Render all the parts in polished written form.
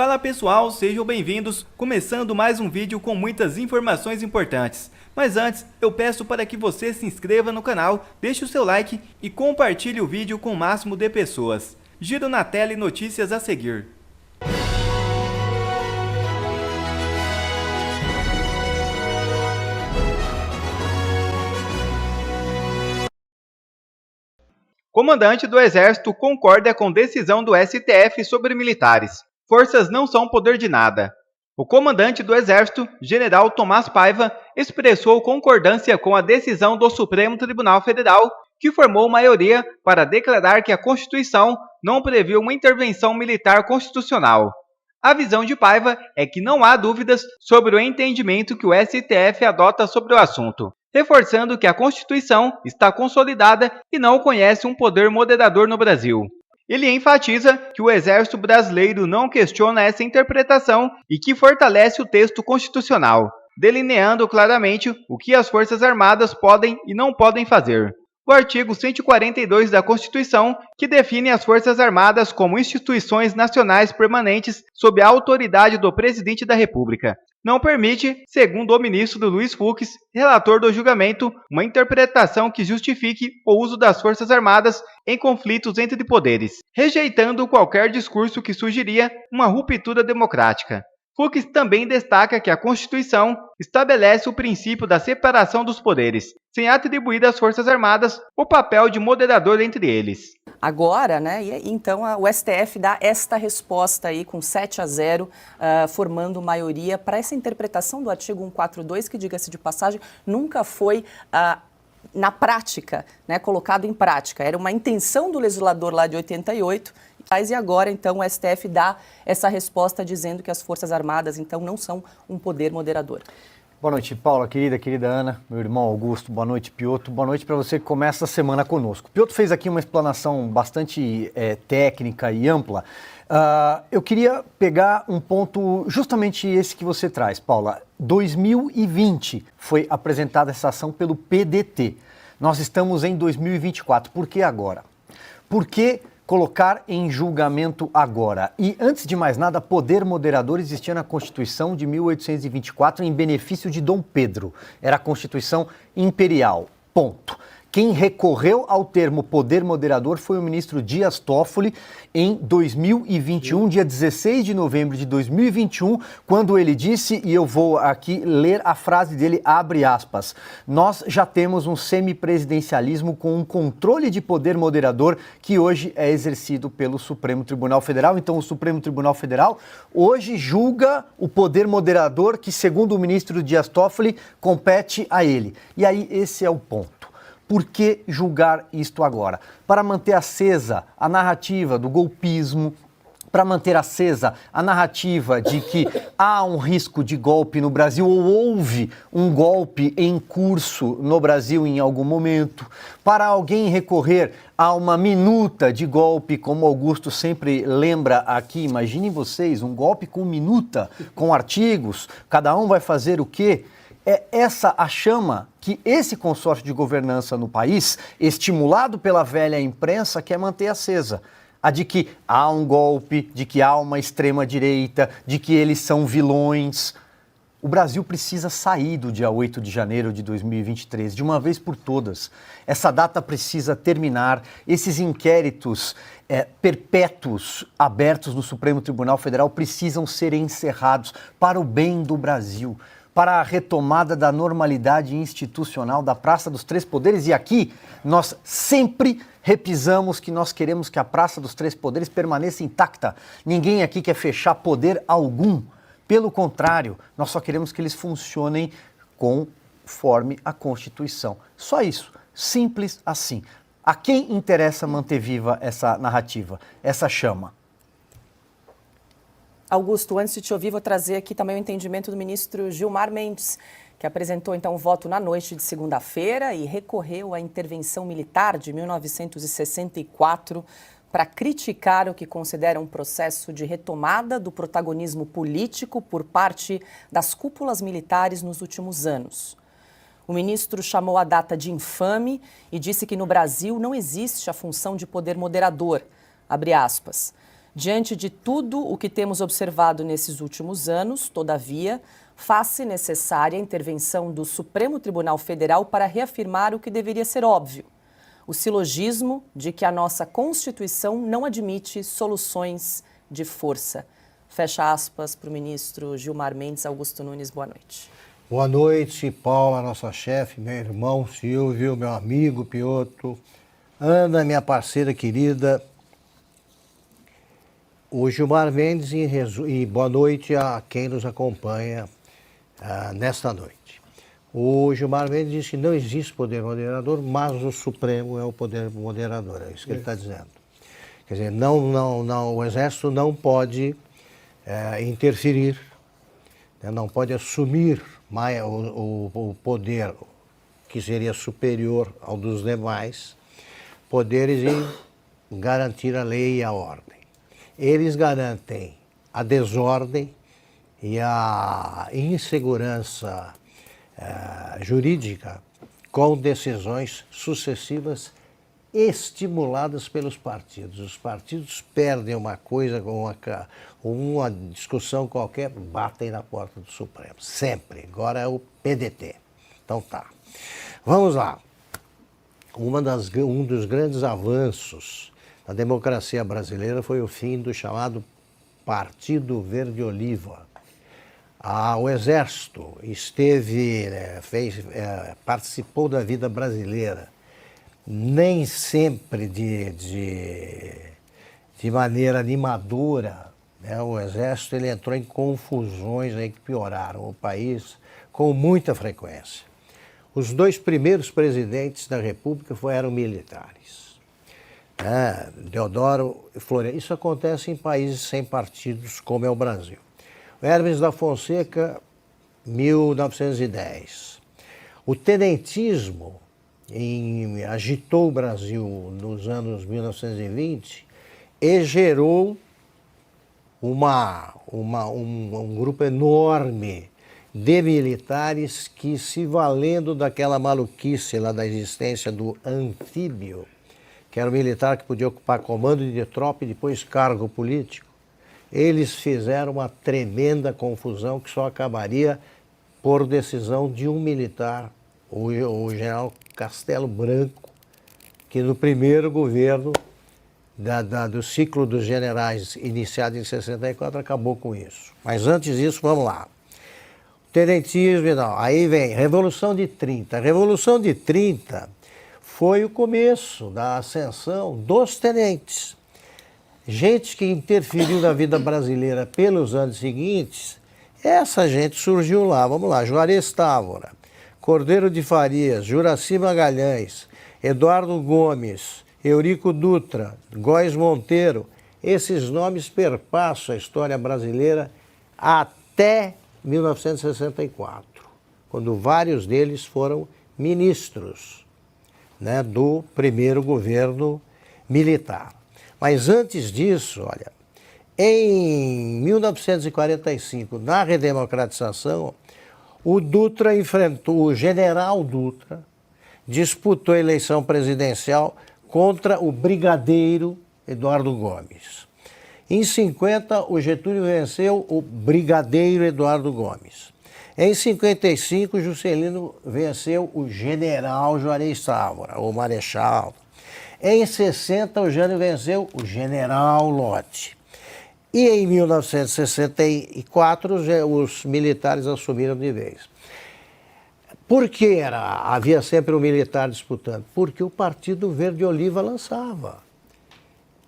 Fala pessoal, sejam bem-vindos, começando mais um vídeo com muitas informações importantes. Mas antes, eu peço para que você se inscreva no canal, deixe o seu like e compartilhe o vídeo com o máximo de pessoas. Giro na tela e notícias a seguir. Comandante do Exército concorda com decisão do STF sobre militares. Forças não são poder de nada. O comandante do Exército, General Tomás Paiva, expressou concordância com a decisão do Supremo Tribunal Federal, que formou maioria para declarar que a Constituição não previu uma intervenção militar constitucional. A visão de Paiva é que não há dúvidas sobre o entendimento que o STF adota sobre o assunto, reforçando que a Constituição está consolidada e não conhece um poder moderador no Brasil. Ele enfatiza que o Exército Brasileiro não questiona essa interpretação e que fortalece o texto constitucional, delineando claramente o que as Forças Armadas podem e não podem fazer. O artigo 142 da Constituição, que define as Forças Armadas como instituições nacionais permanentes sob a autoridade do Presidente da República, não permite, segundo o ministro Luiz Fux, relator do julgamento, uma interpretação que justifique o uso das Forças Armadas em conflitos entre poderes, rejeitando qualquer discurso que sugeria uma ruptura democrática. Fux também destaca que a Constituição estabelece o princípio da separação dos poderes, sem atribuir às Forças Armadas o papel de moderador entre eles. Agora, né, então o STF dá esta resposta aí com 7-0, formando maioria para essa interpretação do artigo 142, que, diga-se de passagem, nunca foi na prática, né, colocado em prática. Era uma intenção do legislador lá de 88, e agora, então, o STF dá essa resposta dizendo que as Forças Armadas, então, não são um poder moderador. Boa noite, Paula, querida Ana, meu irmão Augusto, boa noite, Piotr, boa noite para você que começa a semana conosco. Piotr fez aqui uma explanação bastante técnica e ampla. Eu queria pegar um ponto, justamente esse que você traz, Paula. 2020 foi apresentada essa ação pelo PDT. Nós estamos em 2024, por que agora? Por que colocar em julgamento agora? E, antes de mais nada, poder moderador existia na Constituição de 1824 em benefício de Dom Pedro. Era a Constituição imperial. Ponto. Quem recorreu ao termo poder moderador foi o ministro Dias Toffoli em 2021, dia 16 de novembro de 2021, quando ele disse, e eu vou aqui ler a frase dele, abre aspas, nós já temos um semipresidencialismo com um controle de poder moderador que hoje é exercido pelo Supremo Tribunal Federal. Então, o Supremo Tribunal Federal hoje julga o poder moderador que, segundo o ministro Dias Toffoli, compete a ele. E aí, esse é o ponto. Por que julgar isto agora? Para manter acesa a narrativa do golpismo, para manter acesa a narrativa de que há um risco de golpe no Brasil ou houve um golpe em curso no Brasil em algum momento, para alguém recorrer a uma minuta de golpe, como Augusto sempre lembra aqui, imaginem vocês, um golpe com minuta, com artigos, cada um vai fazer o quê? É essa a chama que esse consórcio de governança no país, estimulado pela velha imprensa, quer manter acesa. A de que há um golpe, de que há uma extrema-direita, de que eles são vilões. O Brasil precisa sair do dia 8 de janeiro de 2023, de uma vez por todas. Essa data precisa terminar. Esses inquéritos perpétuos abertos no Supremo Tribunal Federal precisam ser encerrados para o bem do Brasil, para a retomada da normalidade institucional da Praça dos Três Poderes. E aqui nós sempre repisamos que nós queremos que a Praça dos Três Poderes permaneça intacta. Ninguém aqui quer fechar poder algum. Pelo contrário, nós só queremos que eles funcionem conforme a Constituição. Só isso, simples assim. A quem interessa manter viva essa narrativa, essa chama? Augusto, antes de te ouvir, vou trazer aqui também o entendimento do ministro Gilmar Mendes, que apresentou então o voto na noite de segunda-feira e recorreu à intervenção militar de 1964 para criticar o que considera um processo de retomada do protagonismo político por parte das cúpulas militares nos últimos anos. O ministro chamou a data de infame e disse que no Brasil não existe a função de poder moderador, abre aspas. Diante de tudo o que temos observado nesses últimos anos, todavia, faz-se necessária a intervenção do Supremo Tribunal Federal para reafirmar o que deveria ser óbvio: o silogismo de que a nossa Constituição não admite soluções de força. Fecha aspas para o ministro Gilmar Mendes. Augusto Nunes, boa noite. Boa noite, Paula, nossa chefe, meu irmão Silvio, meu amigo Piotr, Ana, minha parceira querida, o Gilmar Mendes e boa noite a quem nos acompanha nesta noite. O Gilmar Mendes disse que não existe poder moderador, mas o Supremo é o poder moderador, é isso que ele está dizendo. Quer dizer, o Exército não pode interferir, né, não pode assumir o poder que seria superior ao dos demais poderes em garantir a lei e a ordem. Eles garantem a desordem e a insegurança jurídica com decisões sucessivas estimuladas pelos partidos. Os partidos perdem uma coisa com uma discussão qualquer, batem na porta do Supremo. Sempre. Agora é o PDT. Então tá. Vamos lá. Um dos grandes avanços da democracia brasileira foi o fim do chamado Partido Verde Oliva. O Exército participou da vida brasileira, nem sempre de maneira animadora, né? O Exército ele entrou em confusões aí que pioraram o país com muita frequência. Os 2 primeiros presidentes da República eram militares, né? Deodoro e Floriano. Isso acontece em países sem partidos, como é o Brasil. O Hermes da Fonseca, 1910. O tenentismo agitou o Brasil nos anos 1920 e gerou um grupo enorme de militares que, se valendo daquela maluquice lá da existência do anfíbio, que era um militar que podia ocupar comando de tropa e depois cargo político, eles fizeram uma tremenda confusão que só acabaria por decisão de um militar, o general Castelo Branco, que no primeiro governo do ciclo dos generais iniciado em 64 acabou com isso. Mas antes disso, vamos lá. Tenentismo e tal. Aí vem Revolução de 30. A Revolução de 30 foi o começo da ascensão dos tenentes. Gente que interferiu na vida brasileira pelos anos seguintes, essa gente surgiu lá. Vamos lá, Juarez Távora, Cordeiro de Farias, Juracy Magalhães, Eduardo Gomes, Eurico Dutra, Góes Monteiro. Esses nomes perpassam a história brasileira até 1964, quando vários deles foram ministros, né, do primeiro governo militar. Mas antes disso, olha, em 1945, na redemocratização, o general Dutra disputou a eleição presidencial contra o brigadeiro Eduardo Gomes. Em 50, o Getúlio venceu o brigadeiro Eduardo Gomes. Em 55, o Juscelino venceu o general Juarez Távora, o marechal. Em 60, o Jânio venceu o general Lott. E em 1964, os militares assumiram de vez. Por que havia sempre um militar disputando? Porque o Partido Verde Oliva lançava.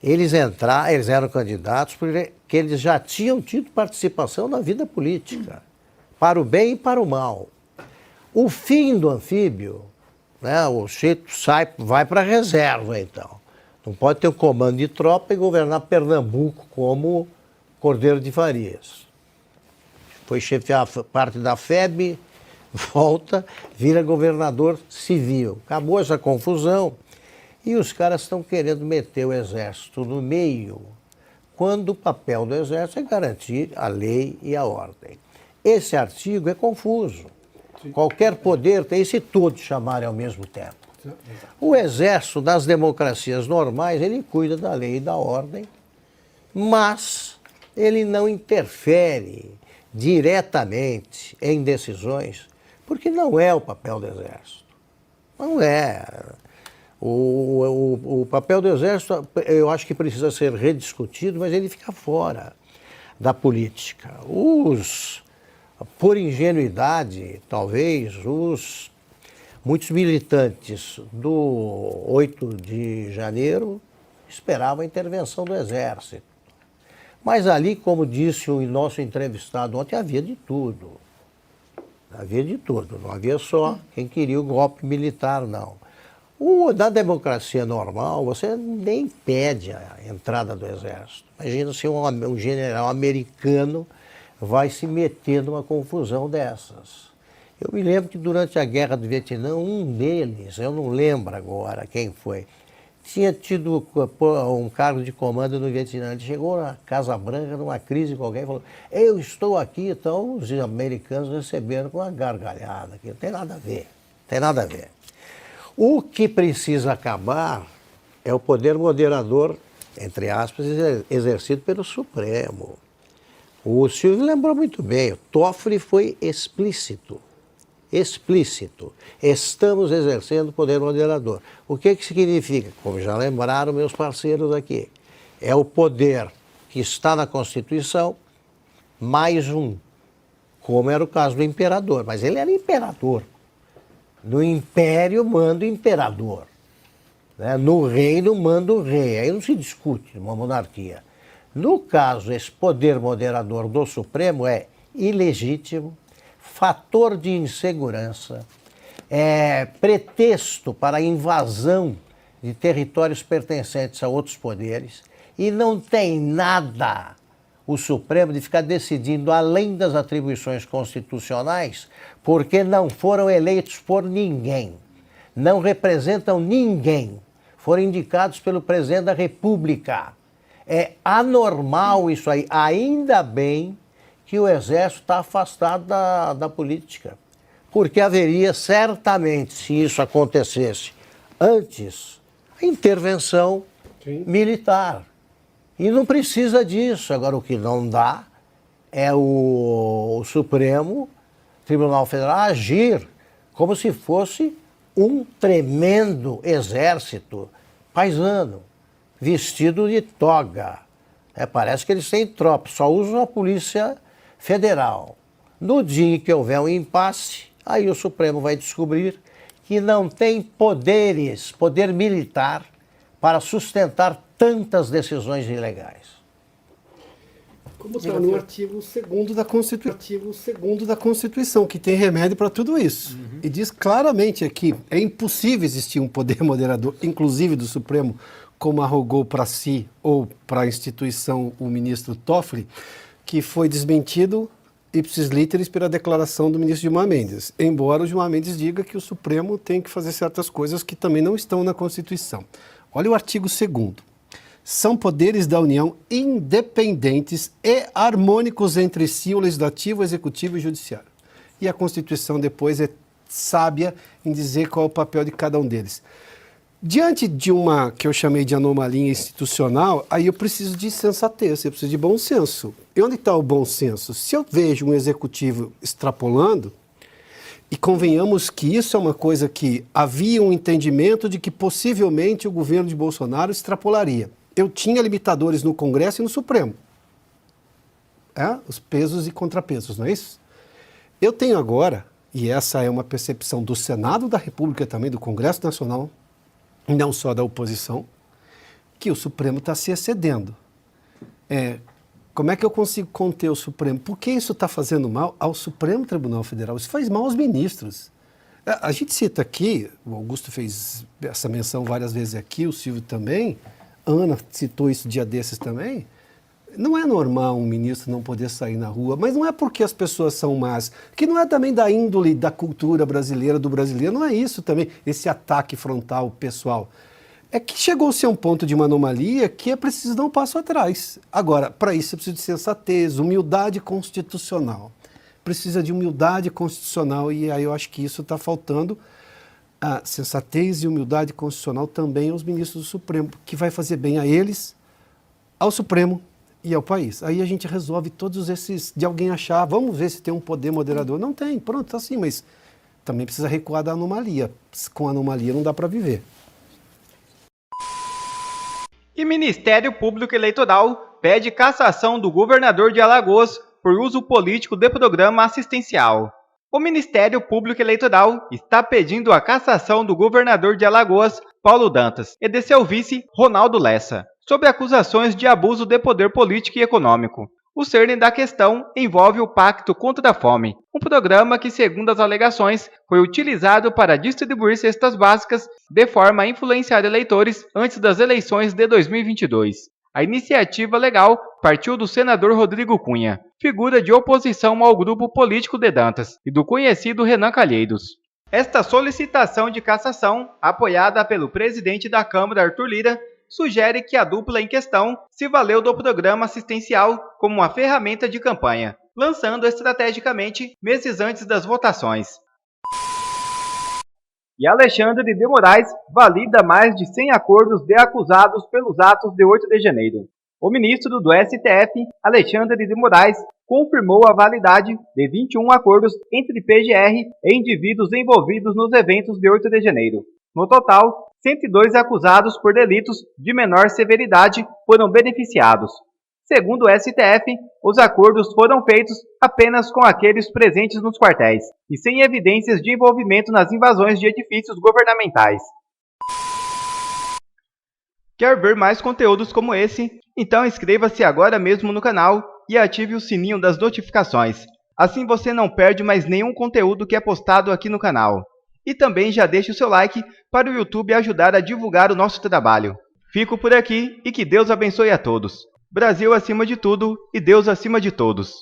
Eles eram candidatos porque eles já tinham tido participação na vida política, para o bem e para o mal. O fim do anfíbio, né, o Chito vai para a reserva, então. Não pode ter o comando de tropa e governar Pernambuco como Cordeiro de Farias. Foi chefiar parte da FEB, volta, vira governador civil. Acabou essa confusão e os caras estão querendo meter o Exército no meio, quando o papel do Exército é garantir a lei e a ordem. Esse artigo é confuso. Qualquer poder tem se todos chamarem ao mesmo tempo. O Exército, das democracias normais, ele cuida da lei e da ordem mas ele não interfere diretamente em decisões, porque não é o papel do Exército. Não é. O papel do Exército, eu acho que precisa ser rediscutido, mas ele fica fora da política. Por ingenuidade, talvez, muitos militantes do 8 de janeiro esperavam a intervenção do Exército. Mas ali, como disse o nosso entrevistado ontem, havia de tudo. Havia de tudo, não havia só quem queria o golpe militar, não. Na democracia normal, você nem pede a entrada do Exército. Imagina se um general americano vai se meter numa confusão dessas. Eu me lembro que durante a Guerra do Vietnã, um deles, eu não lembro agora quem foi, tinha tido um cargo de comando no Vietnã. Ele chegou na Casa Branca, numa crise com alguém, e falou: eu estou aqui. Então os americanos receberam com uma gargalhada, que não tem nada a ver, não tem nada a ver. O que precisa acabar é o poder moderador, entre aspas, exercido pelo Supremo. O Silvio lembrou muito bem, o Toffoli foi explícito. Estamos exercendo o poder moderador. O que significa? Como já lembraram meus parceiros aqui, é o poder que está na Constituição mais um, como era o caso do imperador. Mas ele era imperador. No império manda o imperador. Né? No reino manda o rei. Aí não se discute uma monarquia. No caso, esse poder moderador do Supremo é ilegítimo, fator de insegurança, pretexto para a invasão de territórios pertencentes a outros poderes, e não tem nada o Supremo de ficar decidindo além das atribuições constitucionais, porque não foram eleitos por ninguém, não representam ninguém, foram indicados pelo presidente da República. É anormal isso aí, ainda bem que o Exército está afastado da política. Porque haveria certamente, se isso acontecesse antes, a intervenção militar. E não precisa disso. Agora, o que não dá é o Supremo Tribunal Federal agir como se fosse um tremendo exército paisano, vestido de toga. Parece que eles têm tropa, só usam a Polícia Federal. No dia em que houver um impasse, aí o Supremo vai descobrir que não tem poder militar, para sustentar tantas decisões ilegais. Como está no artigo 2º da Constituição, que tem remédio para tudo isso. E diz claramente aqui, é impossível existir um poder moderador, inclusive do Supremo, como arrogou para si ou para a instituição o ministro Toffoli, que foi desmentido ipsis literis pela declaração do ministro Gilmar Mendes, embora o Gilmar Mendes diga que o Supremo tem que fazer certas coisas que também não estão na Constituição. Olha o artigo 2º. São poderes da União independentes e harmônicos entre si, o Legislativo, o Executivo e o Judiciário. E a Constituição depois é sábia em dizer qual é o papel de cada um deles. Diante de uma que eu chamei de anomalia institucional, aí eu preciso de sensatez, eu preciso de bom senso. E onde está o bom senso? Se eu vejo um executivo extrapolando, e convenhamos que isso é uma coisa que havia um entendimento de que possivelmente o governo de Bolsonaro extrapolaria. Eu tinha limitadores no Congresso e no Supremo. Os pesos e contrapesos, não é isso? Eu tenho agora, e essa é uma percepção do Senado da República também, do Congresso Nacional, não só da oposição, que o Supremo está se excedendo. Como é que eu consigo conter o Supremo? Por que isso está fazendo mal ao Supremo Tribunal Federal? Isso faz mal aos ministros. A gente cita aqui, o Augusto fez essa menção várias vezes aqui, o Silvio também, a Ana citou isso dia desses também. Não é normal um ministro não poder sair na rua, mas não é porque as pessoas são más, que não é também da índole da cultura brasileira, do brasileiro, não é isso também, esse ataque frontal pessoal. É que chegou-se a um ponto de uma anomalia que é preciso dar um passo atrás. Agora, para isso é preciso de sensatez, humildade constitucional. Precisa de humildade constitucional e aí eu acho que isso está faltando. A sensatez e humildade constitucional também aos ministros do Supremo, que vai fazer bem a eles, ao Supremo e ao país. Aí a gente resolve todos esses, de alguém achar, vamos ver se tem um poder moderador. Não tem, pronto, tá assim, mas também precisa recuar da anomalia. Com anomalia não dá para viver. E Ministério Público Eleitoral pede cassação do governador de Alagoas por uso político de programa assistencial. O Ministério Público Eleitoral está pedindo a cassação do governador de Alagoas, Paulo Dantas, e de seu vice, Ronaldo Lessa, sobre acusações de abuso de poder político e econômico. O cerne da questão envolve o Pacto contra a Fome, um programa que, segundo as alegações, foi utilizado para distribuir cestas básicas de forma a influenciar eleitores antes das eleições de 2022. A iniciativa legal partiu do senador Rodrigo Cunha, figura de oposição ao grupo político de Dantas, e do conhecido Renan Calheiros. Esta solicitação de cassação, apoiada pelo presidente da Câmara, Arthur Lira, sugere que a dupla em questão se valeu do programa assistencial como uma ferramenta de campanha, lançando estrategicamente meses antes das votações. E Alexandre de Moraes valida mais de 100 acordos de acusados pelos atos de 8 de janeiro. O ministro do STF, Alexandre de Moraes, confirmou a validade de 21 acordos entre PGR e indivíduos envolvidos nos eventos de 8 de janeiro. No total, 102 acusados por delitos de menor severidade foram beneficiados. Segundo o STF, os acordos foram feitos apenas com aqueles presentes nos quartéis e sem evidências de envolvimento nas invasões de edifícios governamentais. Quer ver mais conteúdos como esse? Então inscreva-se agora mesmo no canal e ative o sininho das notificações. Assim você não perde mais nenhum conteúdo que é postado aqui no canal. E também já deixe o seu like para o YouTube ajudar a divulgar o nosso trabalho. Fico por aqui e que Deus abençoe a todos. Brasil acima de tudo e Deus acima de todos.